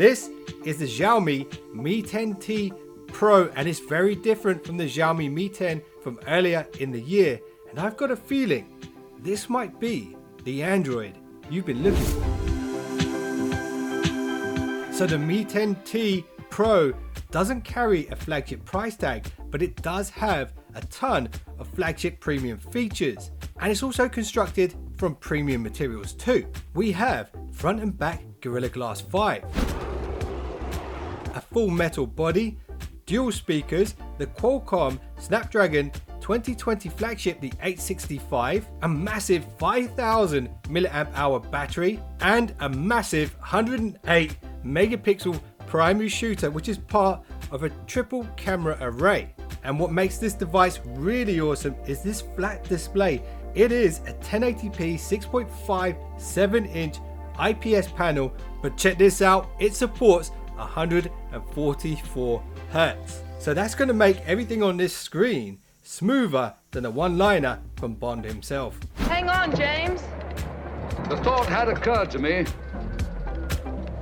This is the Xiaomi Mi 10T Pro, and it's very different from the Xiaomi Mi 10 from earlier in the year. And I've got a feeling this might be the Android you've been looking for. So the Mi 10T Pro doesn't carry a flagship price tag, but it does have a ton of flagship premium features, and it's also constructed from premium materials too. We have front and back Gorilla Glass 5, a full metal body, dual speakers, the Qualcomm Snapdragon 2020 flagship, the 865, a massive 5000 mAh battery, and a massive 108 megapixel primary shooter, which is part of a triple camera array. And what makes this device really awesome is this flat display. It is a 1080p 6.57-inch IPS panel, but check this out, it supports 144 Hz. So that's going to make everything on this screen smoother than a one-liner from Bond himself. Hang on, James. The thought had occurred to me.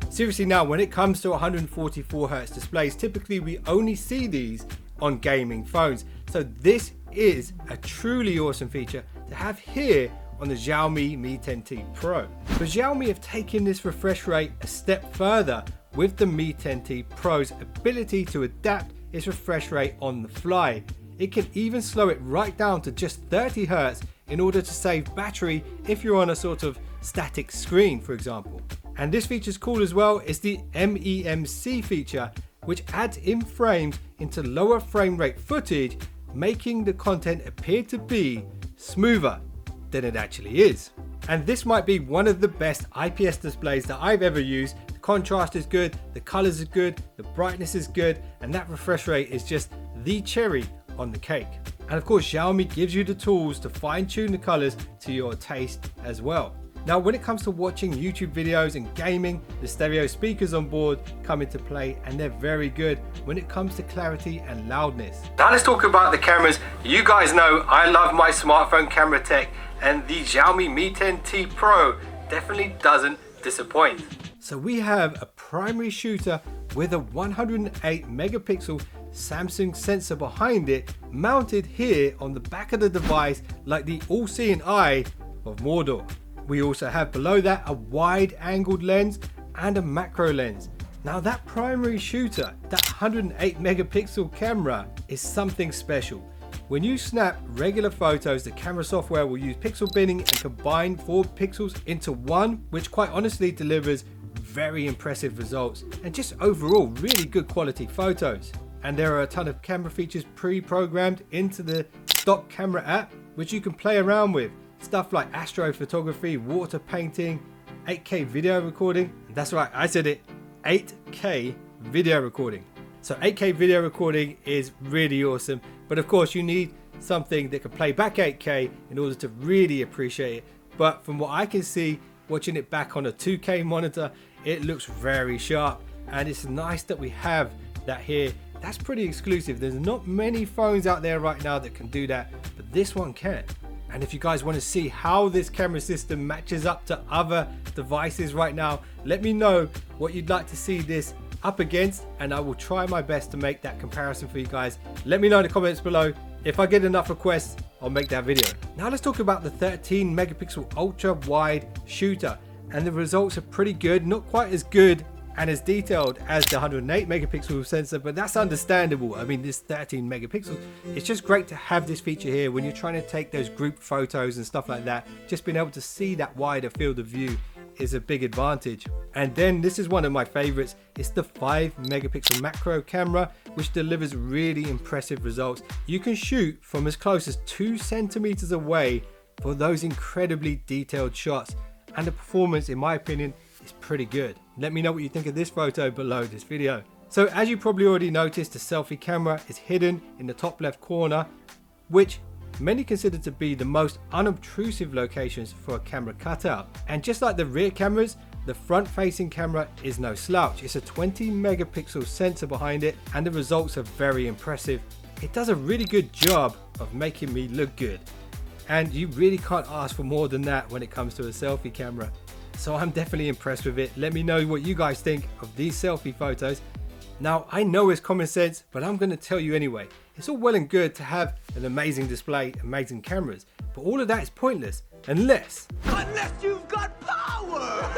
Seriously now, when it comes to 144 Hz displays, typically we only see these on gaming phones. So this is a truly awesome feature to have here on the Xiaomi Mi 10T Pro. But Xiaomi have taken this refresh rate a step further with the Mi 10T Pro's ability to adapt its refresh rate on the fly. It can even slow it right down to just 30 Hz in order to save battery if you're on a sort of static screen, for example. And this feature's cool as well. It's the MEMC feature, which adds in frames into lower frame rate footage, making the content appear to be smoother than it actually is. And this might be one of the best IPS displays that I've ever used. The contrast is good, the colors are good, the brightness is good, and that refresh rate is just the cherry on the cake. And of course, Xiaomi gives you the tools to fine tune the colors to your taste as well. Now, when it comes to watching YouTube videos and gaming, the stereo speakers on board come into play, and they're very good when it comes to clarity and loudness. Now let's talk about the cameras. You guys know I love my smartphone camera tech, and the Xiaomi Mi 10T Pro definitely doesn't disappoint. So we have a primary shooter with a 108 megapixel Samsung sensor behind it, mounted here on the back of the device like the all-seeing eye of Mordor. We also have below that a wide angled lens and a macro lens. Now that primary shooter, that 108 megapixel camera, is something special. When you snap regular photos, the camera software will use pixel binning and combine 4 pixels into one, which quite honestly delivers very impressive results and just overall really good quality photos. And there are a ton of camera features pre-programmed into the stock camera app, which you can play around with. Stuff like astrophotography, water painting, 8K video recording. That's right, I said it, 8K video recording. So 8K video recording is really awesome, but of course you need something that can play back 8K in order to really appreciate it. But from what I can see, watching it back on a 2K monitor, it looks very sharp, and it's nice that we have that here. That's pretty exclusive. There's not many phones out there right now that can do that, but this one can. And if you guys want to see how this camera system matches up to other devices right now, let me know what you'd like to see this up against, and I will try my best to make that comparison for you guys. Let me know in the comments below. If I get enough requests, I'll make that video. Now let's talk about the 13 megapixel ultra wide shooter, and the results are pretty good. Not quite as good and as detailed as the 108 megapixel sensor, but that's understandable. I mean, this 13 megapixels, it's just great to have this feature here when you're trying to take those group photos and stuff like that. Just being able to see that wider field of view is a big advantage. And then this is one of my favorites. It's the 5 megapixel macro camera, which delivers really impressive results. You can shoot from as close as 2 centimeters away for those incredibly detailed shots, and the performance, in my opinion, is pretty good. Let me know what you think of this photo below this video. So as you probably already noticed, the selfie camera is hidden in the top left corner, which many consider to be the most unobtrusive locations for a camera cutout. And just like the rear cameras, the front facing camera is no slouch. It's a 20 megapixel sensor behind it, and the results are very impressive. It does a really good job of making me look good, and you really can't ask for more than that when it comes to a selfie camera. So I'm definitely impressed with it. Let me know what you guys think of these selfie photos. Now, I know it's common sense, but I'm going to tell you anyway. It's all well and good to have an amazing display, amazing cameras, but all of that is pointless unless you've got power.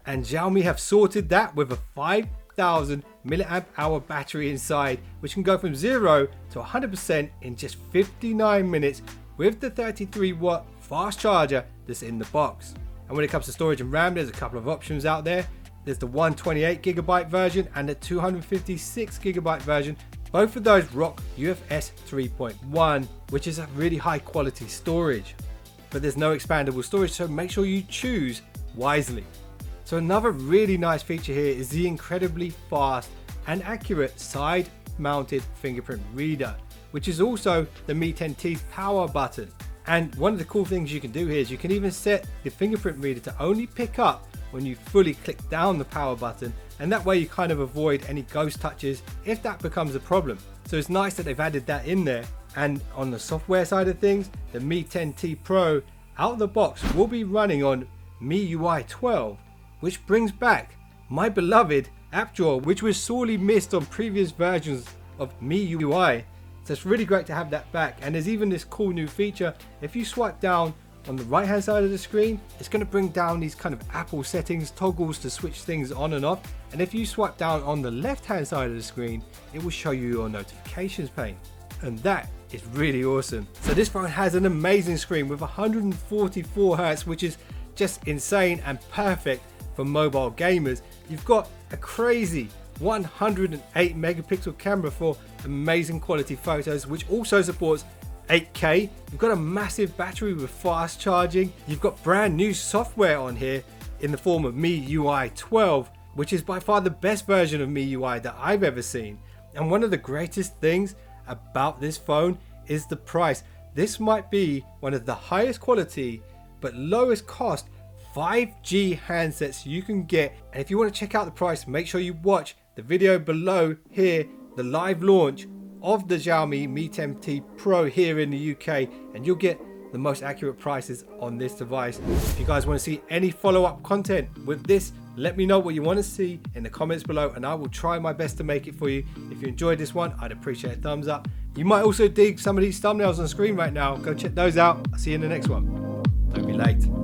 And Xiaomi have sorted that with a 5,000 milliamp hour battery inside, which can go from 0 to 100% in just 59 minutes with the 33 watt fast charger that's in the box. And when it comes to storage and RAM, there's a couple of options out there. There's the 128GB version and the 256GB version. Both of those rock UFS 3.1, which is a really high quality storage. But there's no expandable storage, so make sure you choose wisely. So another really nice feature here is the incredibly fast and accurate side mounted fingerprint reader, which is also the Mi 10T's power button. And one of the cool things you can do here is you can even set the fingerprint reader to only pick up when you fully click down the power button, and that way you kind of avoid any ghost touches if that becomes a problem. So it's nice that they've added that in there. And on the software side of things, the Mi 10T Pro out of the box will be running on MIUI 12, which brings back my beloved app drawer, which was sorely missed on previous versions of MIUI. So it's really great to have that back. And there's even this cool new feature. If you swipe down on the right hand side of the screen, it's going to bring down these kind of Apple settings toggles to switch things on and off. And if you swipe down on the left hand side of the screen, it will show you your notifications pane. And that is really awesome. So this phone has an amazing screen with 144 Hz, which is just insane and perfect for mobile gamers. You've got a crazy 108 megapixel camera for amazing quality photos, which also supports 8K. You've got a massive battery with fast charging. You've got brand new software on here in the form of MIUI 12, which is by far the best version of MIUI that I've ever seen. And one of the greatest things about this phone is the price. This might be one of the highest quality but lowest cost 5G handsets you can get. And if you want to check out the price, make sure you watch the video below here, the live launch of the Xiaomi Mi 10T Pro here in the UK, and you'll get the most accurate prices on this device. If you guys want to see any follow-up content with this, let me know what you want to see in the comments below, and I will try my best to make it for you. If you enjoyed this one, I'd appreciate a thumbs up. You might also dig some of these thumbnails on the screen right now. Go check those out. I'll see you in the next one. Don't be late.